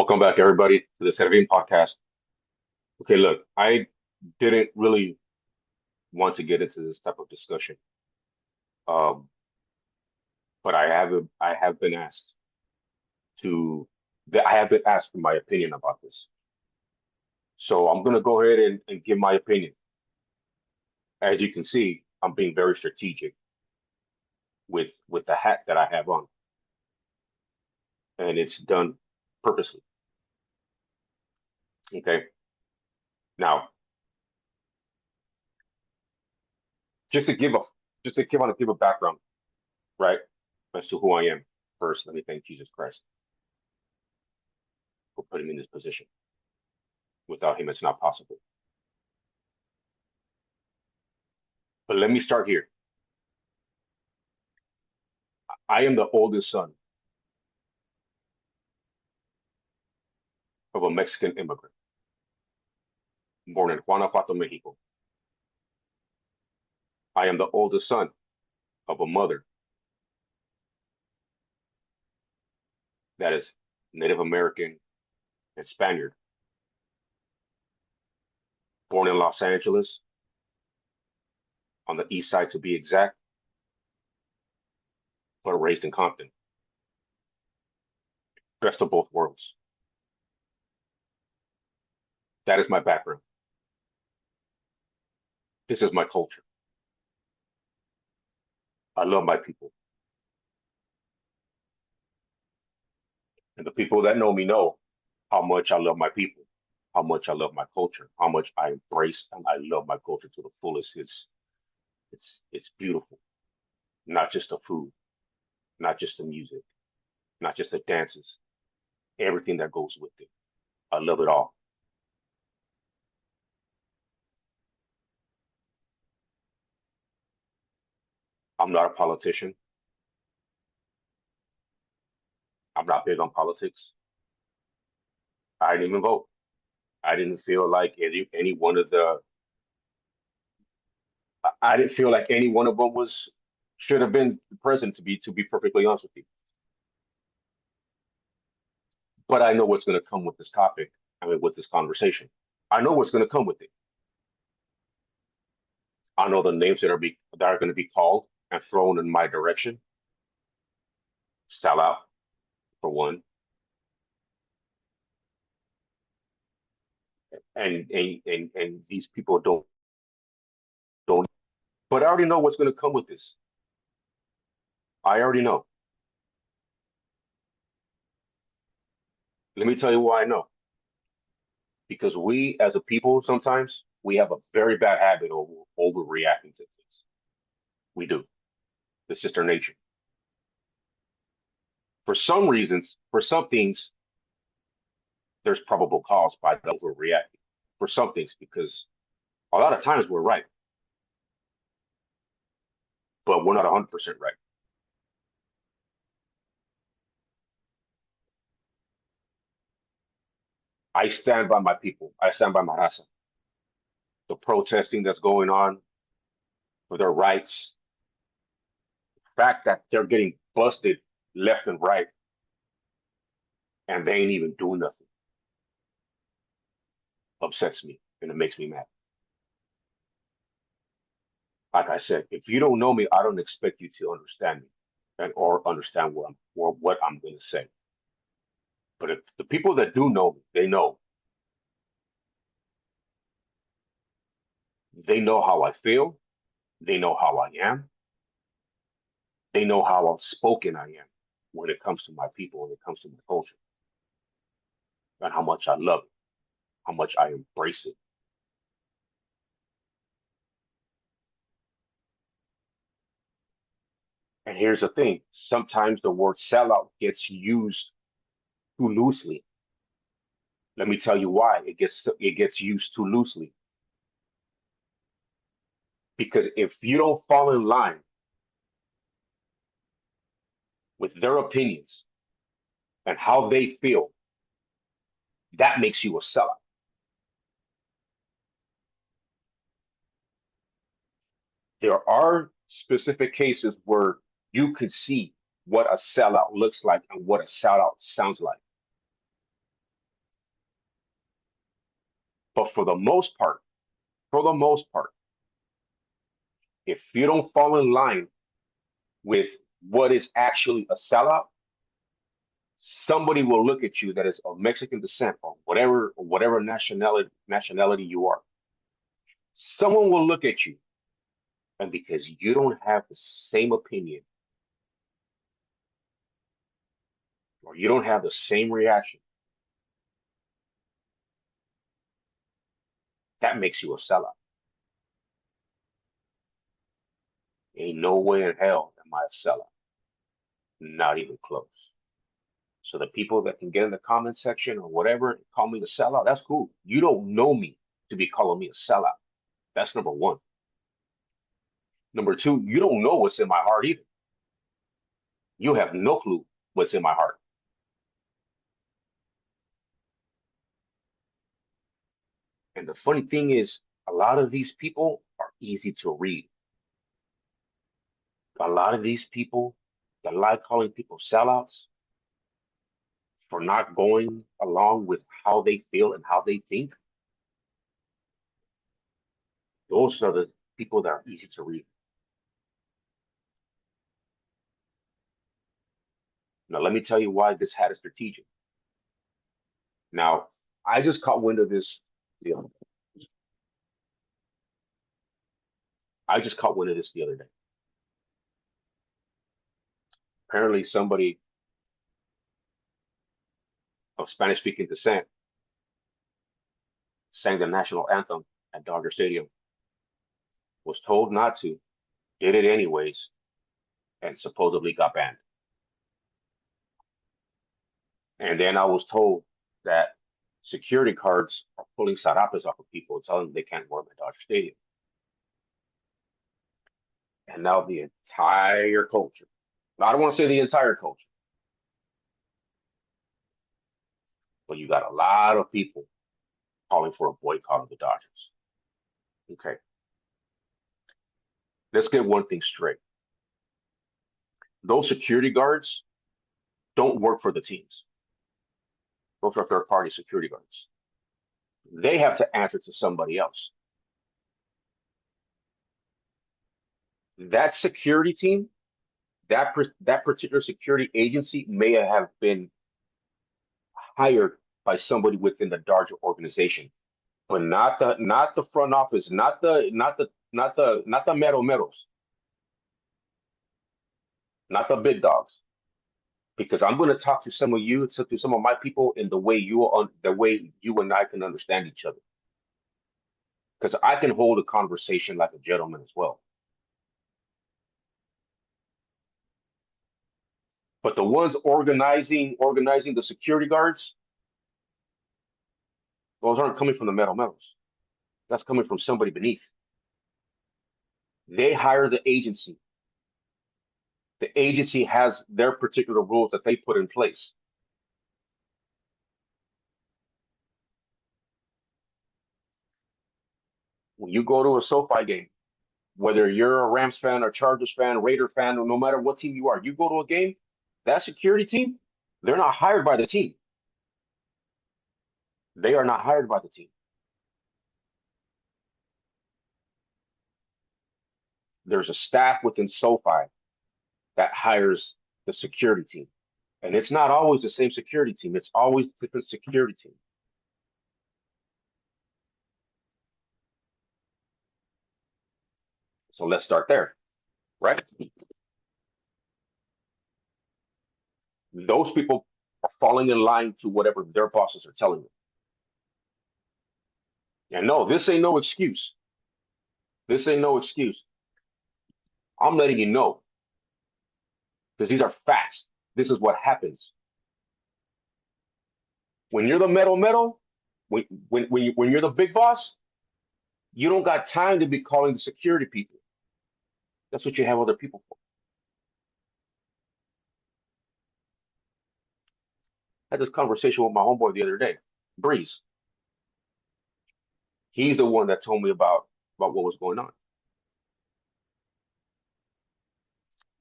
Welcome back, everybody, to the Serving podcast. Okay, look, I didn't really want to get into this type of discussion, um, but I have been asked to. I have been asked for my opinion about this, so I'm gonna go ahead and give my opinion. As you can see, I'm being very strategic with the hat that I have on, and it's done purposely. Okay, now just to give a just to give a background, right, as to who I am. First, let me thank Jesus Christ for putting me in this position. Without him, it's not possible. But let me start here. I am the oldest son of a Mexican immigrant born in Guanajuato, Mexico. I am the oldest son of a mother that is Native American and Spaniard, born in Los Angeles, on the east side to be exact, but raised in Compton. Best of both worlds. That is my background. This is my culture. I love my people. And the people that know me know how much I love my people, how much I love my culture, how much I embrace and I love my culture to the fullest. It's beautiful. Not just the food, not just the music, not just the dances, everything that goes with it. I love it all. I'm not a politician. I'm not big on politics. I didn't even vote. I didn't feel like any one of the. I didn't feel like any one of them was should have been present to be perfectly honest with you. But I know what's going to come with this topic. I mean, with this conversation, I know what's going to come with it. I know the names that are going to be called and thrown in my direction. Sell out for one, and these people don't. But I already know what's going to come with this. I already know. Let me tell you why I know. Because we, as a people, sometimes we have a very bad habit of overreacting to things. We do. It's just our nature. For some reasons, for some things, there's probable cause by the overreacting. For some things, because a lot of times we're right, but we're not 100% right. I stand by my people. I stand by my raza. The protesting that's going on for their rights, the fact that they're getting busted left and right, and they ain't even doing nothing, upsets me and it makes me mad. Like I said, if you don't know me, I don't expect you to understand me and or understand what I'm going to say. But if the people that do know me, they know how I feel, they know how I am, they know how outspoken I am when it comes to my people, when it comes to my culture, and how much I love it, how much I embrace it. And here's the thing: sometimes the word sellout gets used too loosely. Let me tell you why it gets used too loosely. Because if you don't fall in line with their opinions and how they feel, that makes you a sellout. There are specific cases where you can see what a sellout looks like and what a sellout sounds like. But for the most part, if you don't fall in line with what is actually a sellout, somebody will look at you that is of Mexican descent or whatever nationality you are. Someone will look at you, and because you don't have the same opinion or you don't have the same reaction, that makes you a sellout. Ain't no way in hell am I a sellout. Not even close. So the people that can get in the comment section or whatever, call me a sellout, that's cool. You don't know me to be calling me a sellout. That's number one. Number two, you don't know what's in my heart either. You have no clue what's in my heart. And the funny thing is, a lot of these people are easy to read. A lot of these people that like calling people sellouts for not going along with how they feel and how they think, those are the people that are easy to read. Now, let me tell you why this hat is strategic. Now, I just caught wind of this the other I just caught wind of this the other day. Apparently, somebody of Spanish speaking descent sang the national anthem at Dodger Stadium, was told not to, did it anyways, and supposedly got banned. And then I was told that security cards are pulling sarapes off of people, telling them they can't wear them at Dodger Stadium. And now the entire culture, I don't want to say the entire culture, but you got a lot of people calling for a boycott of the Dodgers. Okay, let's get one thing straight. Those security guards don't work for the teams. Those are third party security guards. They have to answer to somebody else. That security team, that particular security agency may have been hired by somebody within the Dodger organization, but not the front office, not the mero meros, not the big dogs. Because I'm going to talk to some of you, to some of my people, in the way you and I can understand each other. Because I can hold a conversation like a gentleman as well. But the ones organizing the security guards, those aren't coming from the metal metals. That's coming from somebody beneath. They hire the agency. The agency has their particular rules that they put in place. When you go to a SoFi game, whether you're a Rams fan, or Chargers fan, Raider fan, or no matter what team you are, you go to a game, that security team, they're not hired by the team. They are not hired by the team. There's a staff within SoFi that hires the security team. And it's not always the same security team. It's always different security team. So let's start there, right? Those people are falling in line to whatever their bosses are telling them. And no, this ain't no excuse. This ain't no excuse. I'm letting you know because these are facts. This is what happens. When you're the metal, when you're the big boss, you don't got time to be calling the security people. That's what you have other people for. I had this conversation with my homeboy the other day, Breeze. He's the one that told me about what was going on.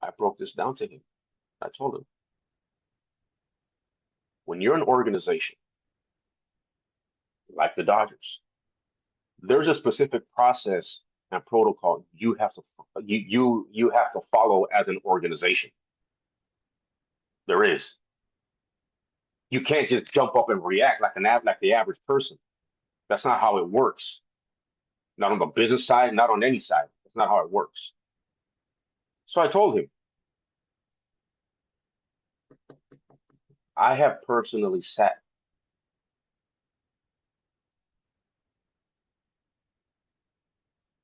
I broke this down to him. I told him, when you're an organization like the Dodgers, There's a specific process and protocol you have to follow as an organization. There is. You can't just jump up and react like the average person. That's not how it works. Not on the business side, not on any side. That's not how it works. So I told him, I have personally sat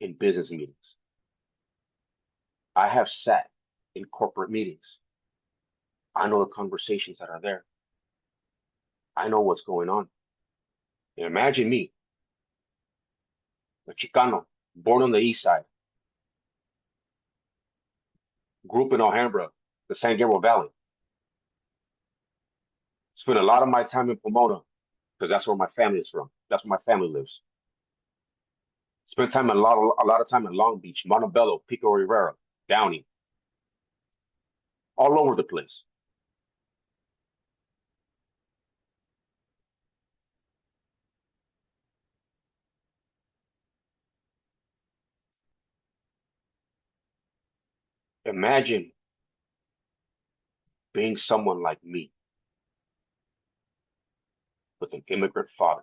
in business meetings. I have sat in corporate meetings. I know the conversations that are there. I know what's going on. And imagine me, a Chicano, born on the east side, grew up in Alhambra, the San Gabriel Valley. Spent a lot of my time in Pomona because that's where my family is from. That's where my family lives. Spent time a lot of time in Long Beach, Montebello, Pico Rivera, Downey, all over the place. Imagine being someone like me with an immigrant father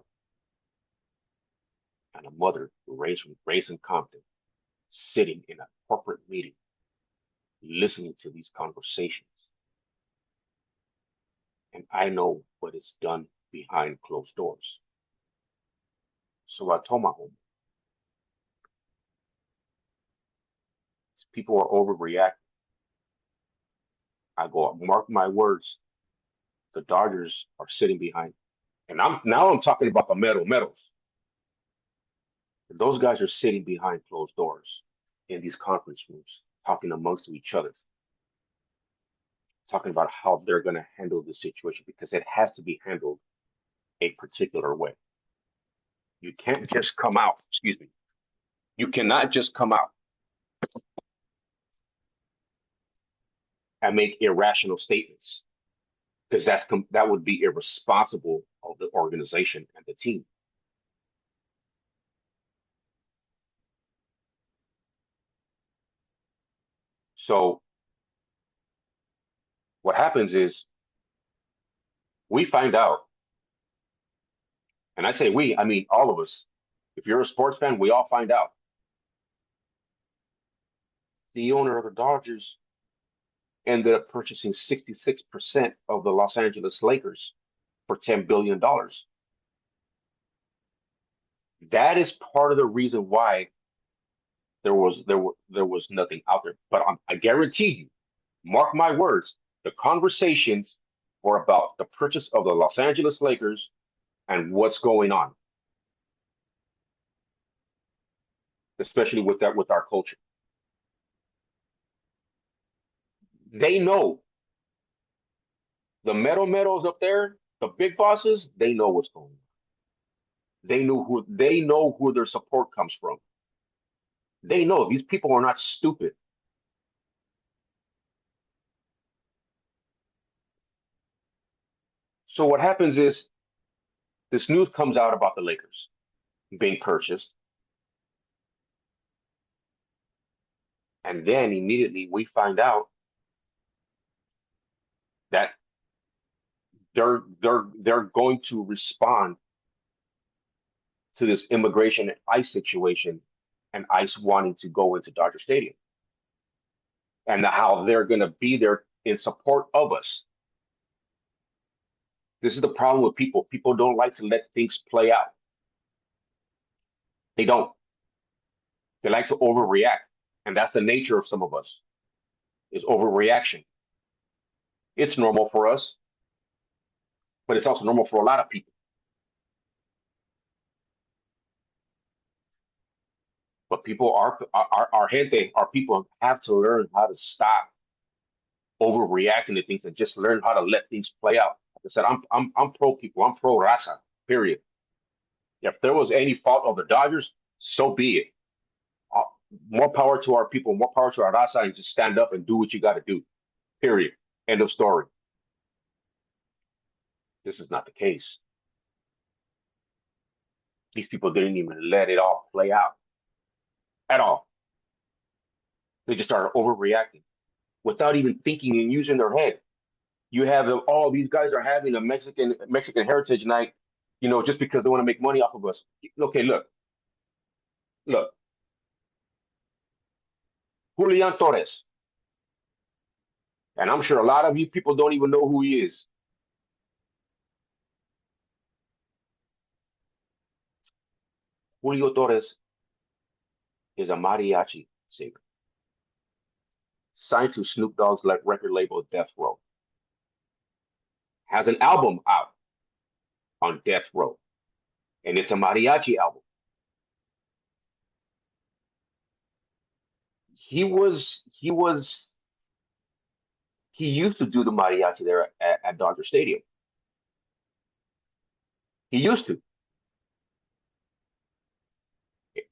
and a mother raised in Compton, sitting in a corporate meeting, listening to these conversations. And I know what is done behind closed doors. So I told my home, people are overreacting. I go, mark my words, the Dodgers are sitting behind. And I'm talking about the medals. Those guys are sitting behind closed doors in these conference rooms, talking amongst each other, talking about how they're going to handle the situation because it has to be handled a particular way. You can't just come out, excuse me. You cannot just come out and make irrational statements because that would be irresponsible of the organization and the team. So what happens is we find out, and I say we, I mean all of us. If you're a sports fan, we all find out the owner of the Dodgers ended up purchasing 66% of the Los Angeles Lakers for $10 billion. That is part of the reason why there was nothing out there. But I guarantee you, mark my words, the conversations were about the purchase of the Los Angeles Lakers and what's going on, especially with our culture. They know the meadows up there, the big bosses, they know what's going on. They know who their support comes from. They know these people are not stupid. So what happens is this news comes out about the Lakers being purchased, and then immediately we find out that they're going to respond to this immigration and ICE situation and ICE wanting to go into Dodger Stadium and how they're going to be there in support of us. This is the problem with people. People don't like to let things play out. They don't. They like to overreact. And that's the nature of some of us is overreaction. It's normal for us, but it's also normal for a lot of people. But people our gente, our people have to learn how to stop overreacting to things and just learn how to let things play out. Like I said, I'm pro people. I'm pro raza. Period. If there was any fault of the Dodgers, so be it. Uh, More power to our people. More power to our raza, and just stand up and do what you got to do. Period. End of story. This is not the case. These people didn't even let it all play out at all. They just started overreacting without even thinking and using their head. You have all these guys are having a Mexican Heritage Night, just because they want to make money off of us. Okay, look, Julian Torres, and I'm sure a lot of you people don't even know who he is. Julio Torres is a mariachi singer signed to Snoop Dogg's record label Death Row. Has an album out on Death Row, and it's a mariachi album. He used to do the mariachi there at Dodger Stadium. He used to,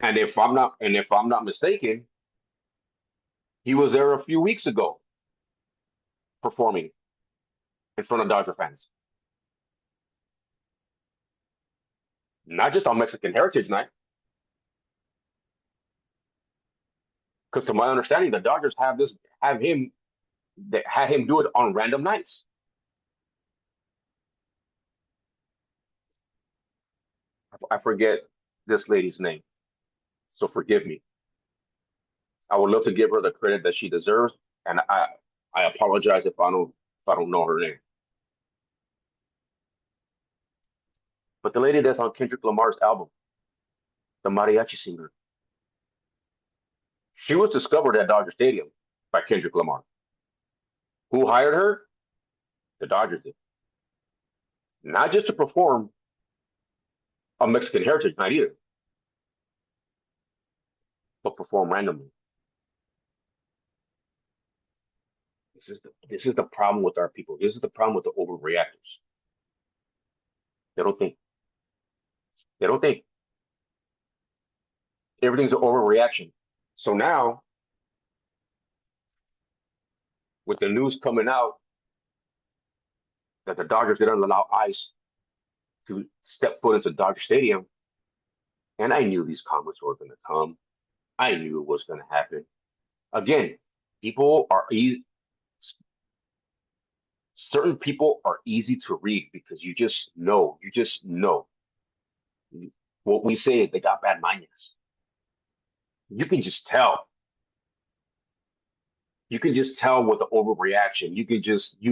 and if I'm not mistaken, he was there a few weeks ago performing in front of Dodger fans, not just on Mexican Heritage Night. Because to my understanding, the Dodgers have him they had him do it on random nights. I forget this lady's name, so forgive me. I would love to give her the credit that she deserves, and I apologize if I don't know her name. But the lady that's on Kendrick Lamar's album, the mariachi singer, she was discovered at Dodger Stadium by Kendrick Lamar. Who hired her? The Dodgers did. Not just to perform a Mexican Heritage Night either, but perform randomly. This is the problem with our people. This is the problem with the overreactors. They don't think. They don't think. Everything's an overreaction. So now, with the news coming out that the Dodgers didn't allow ICE to step foot into Dodger Stadium, and I knew these comments were going to come. I knew it was going to happen. Again, people are easy. Certain people are easy to read because you just know. You just know. What we say, they got bad minds. You can just tell. You can just tell with the overreaction. You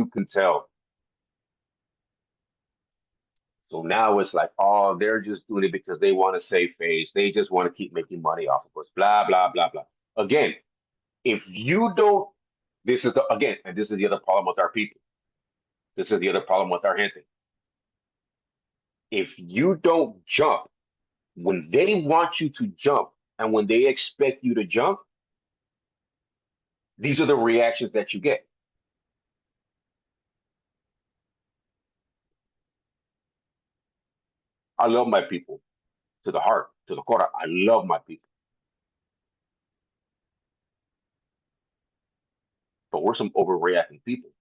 can tell. So now it's like, oh, they're just doing it because they want to save face. They just want to keep making money off of us. Blah blah blah blah. Again, if you don't, and this is the other problem with our people. This is the other problem with our gente. If you don't jump when they want you to jump and when they expect you to jump, these are the reactions that you get. I love my people to the heart, to the core. I love my people, but we're some overreacting people.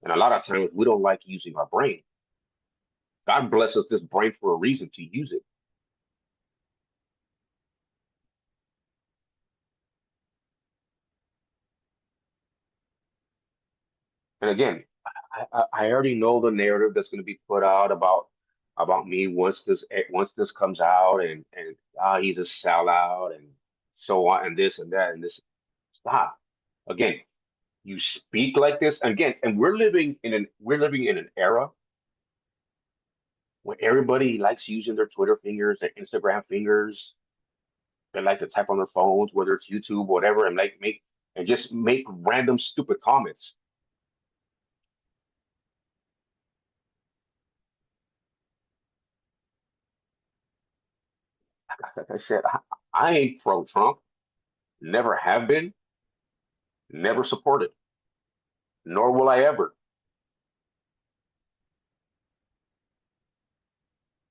And a lot of times we don't like using our brain. God bless us this brain for a reason to use it. And again, I already know the narrative that's going to be put out about me once this comes out, and he's a sellout and so on and this and that and this. Stop. Again, you speak like this again, and we're living in an era where everybody likes using their Twitter fingers, their Instagram fingers. They like to type on their phones, whether it's YouTube, whatever, and just make random stupid comments. Like I said, I ain't pro Trump, never have been, never supported, nor will I ever.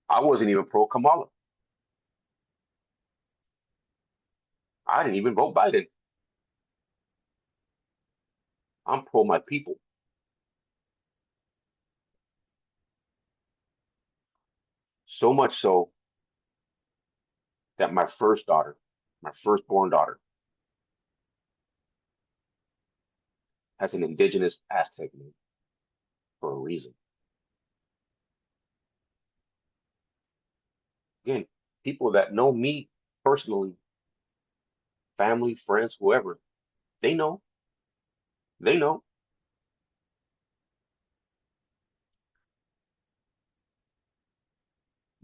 I wasn't even pro Kamala. I didn't even vote Biden. I'm pro my people. So much so that my first daughter, my firstborn daughter, has an indigenous Aztec name for a reason. Again, people that know me personally, family, friends, whoever, they know. They know.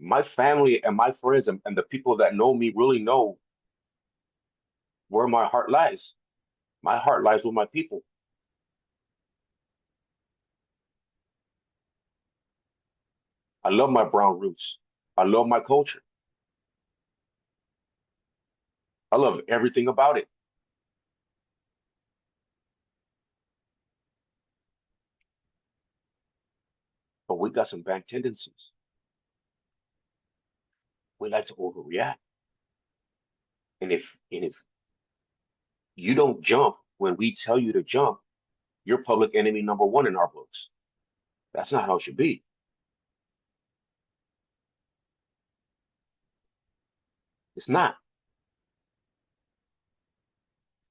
My family and my friends and the people that know me really know where my heart lies. My heart lies with my people. I love my brown roots. I love my culture. I love everything about it. But we got some bad tendencies. We like to overreact. And if you don't jump when we tell you to jump, you're public enemy number one in our books. That's not how it should be. It's not.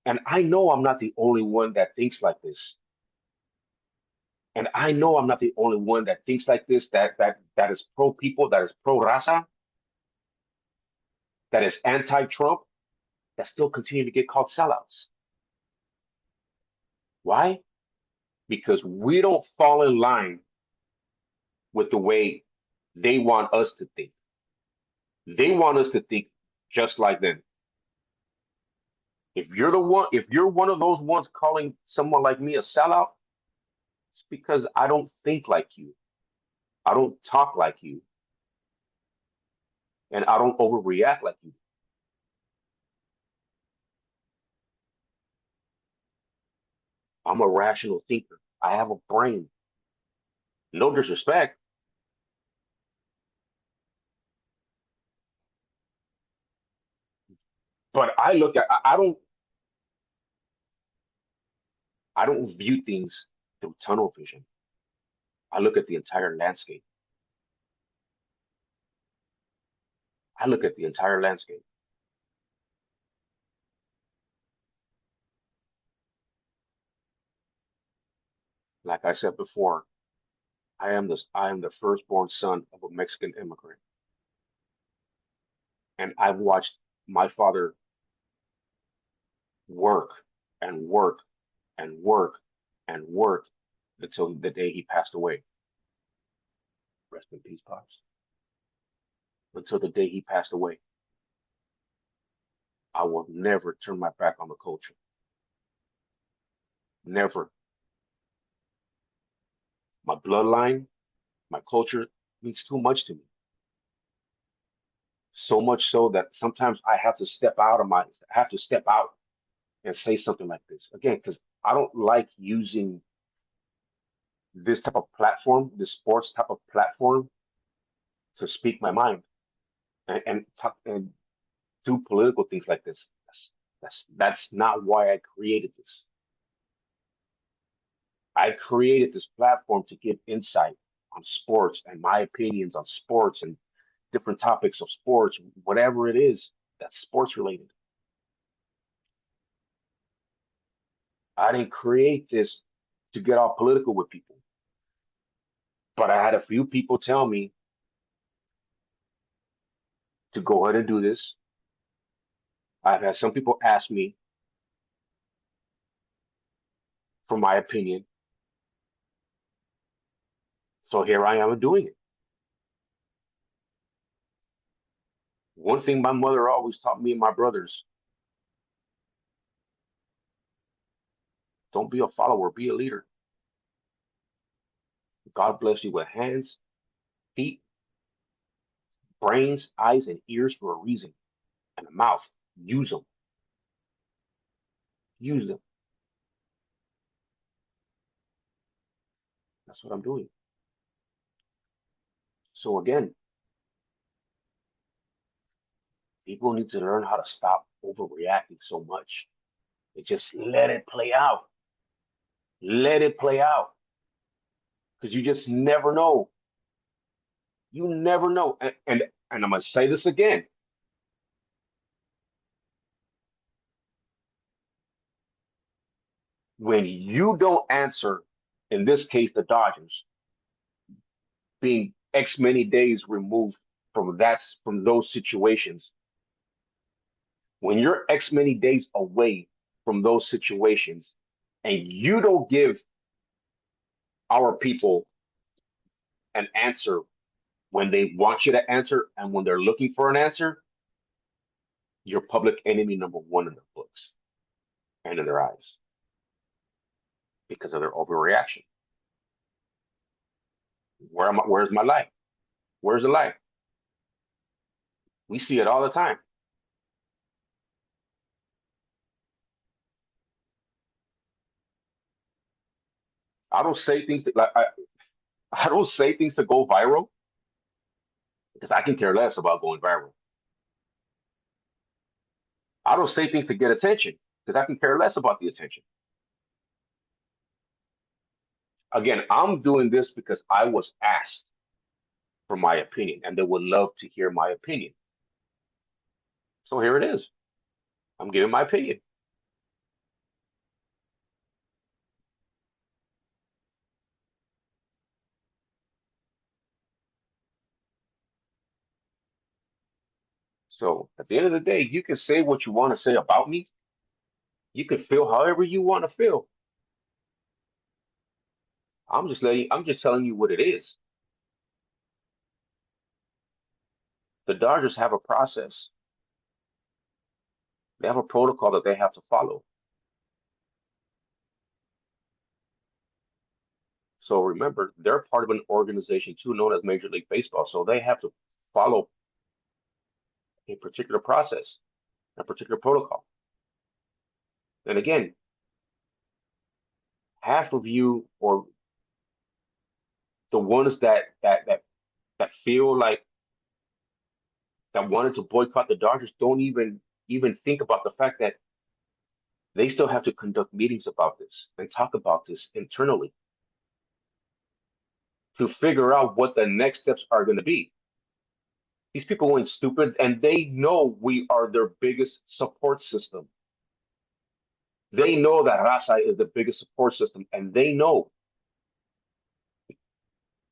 And I know I'm not the only one that thinks like this. And I know I'm not the only one that thinks like this, that is pro people, that is pro raza, that is anti-Trump, that still continue to get called sellouts. Why? Because we don't fall in line with the way they want us to think. They want us to think just like them. If you're one of those ones calling someone like me a sellout, it's because I don't think like you. I don't talk like you, and I don't overreact like you. I'm a rational thinker. I have a brain. No disrespect, but I don't view things through tunnel vision. I look at the entire landscape. I look at the entire landscape. Like I said before, I am the firstborn son of a Mexican immigrant, and I've watched my father work and work and work and work until the day he passed away. Rest in peace, pops. Until the day he passed away, I will never turn my back on the culture. Never. My bloodline, my culture means too much to me. So much so that sometimes I have to have to step out and say something like this again because I don't like using this type of platform, this sports type of platform, to speak my mind and talk and do political things like this. That's not why I created this. I created this platform to give insight on sports and my opinions on sports and different topics of sports, whatever it is that's sports related. I didn't create this to get all political with people, but I had a few people tell me to go ahead and do this. I've had some people ask me for my opinion. So here I am doing it. One thing my mother always taught me and my brothers, don't be a follower, be a leader. God bless you with hands, feet, brains, eyes, and ears for a reason, and a mouth. Use them. Use them. That's what I'm doing. So again, people need to learn how to stop overreacting so much. And just let it play out. Let it play out. Because you just never know. You never know. And I'm gonna say this again. When you don't answer, in this case, the Dodgers, being X many days removed from those situations, when you're X many days away from those situations, and you don't give our people an answer when they want you to answer and when they're looking for an answer, you're public enemy number one in their books and in their eyes because of their overreaction. Where's my life? Where's the life? We see it all the time. I don't say things like I don't say things to go viral because I can care less about going viral. I don't say things to get attention because I can care less about the attention. Again, I'm doing this because I was asked for my opinion and they would love to hear my opinion. So here it is. I'm giving my opinion. So at the end of the day, you can say what you want to say about me. You can feel however you want to feel. I'm just telling you what it is. The Dodgers have a process. They have a protocol that they have to follow. So remember, they're part of an organization too, known as Major League Baseball. So they have to follow a particular process, a particular protocol. And again, half of you or the ones that feel like that wanted to boycott the Dodgers don't even think about the fact that they still have to conduct meetings about this and talk about this internally to figure out what the next steps are going to be. These people ain't stupid and they know we are their biggest support system. They know that Raza is the biggest support system and they know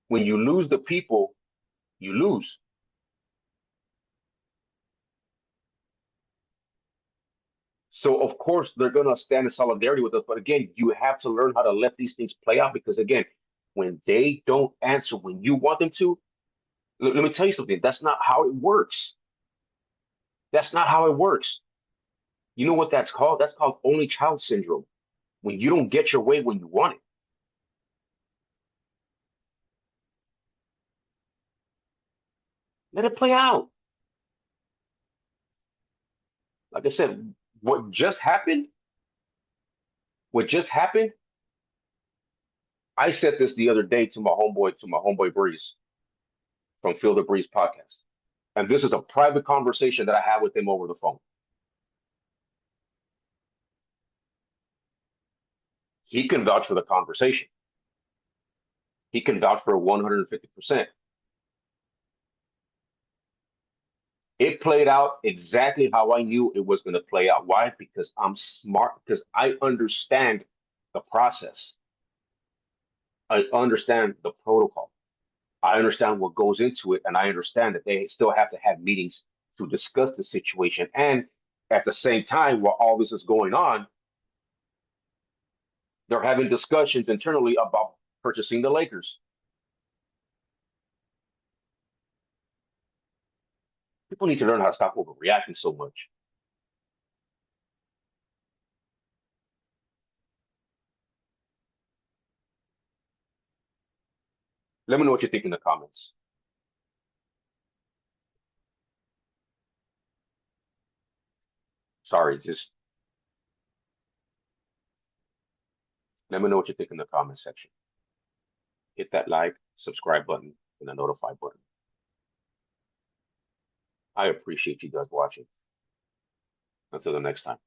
when you lose the people, you lose. So of course they're gonna stand in solidarity with us. But again, you have to learn how to let these things play out because again, when they don't answer when you want them to, let me tell you something. That's not how it works. That's not how it works. You know what that's called? That's called only child syndrome. When you don't get your way when you want it, let it play out. Like I said, what just happened, what just happened, I said this the other day to my homeboy Breeze from Field of Breeze podcast. And this is a private conversation that I had with him over the phone. He can vouch for the conversation. He can vouch for 150%. It played out exactly how I knew it was going to play out. Why? Because I'm smart, because I understand the process. I understand the protocol. I understand what goes into it, and I understand that they still have to have meetings to discuss the situation. And at the same time, while all this is going on, they're having discussions internally about purchasing the Lakers. People need to learn how to stop overreacting so much. Let me know what you think in the comments. Sorry, just let me know what you think in the comment section. Hit that like, subscribe button, and the notify button. I appreciate you guys watching. Until the next time.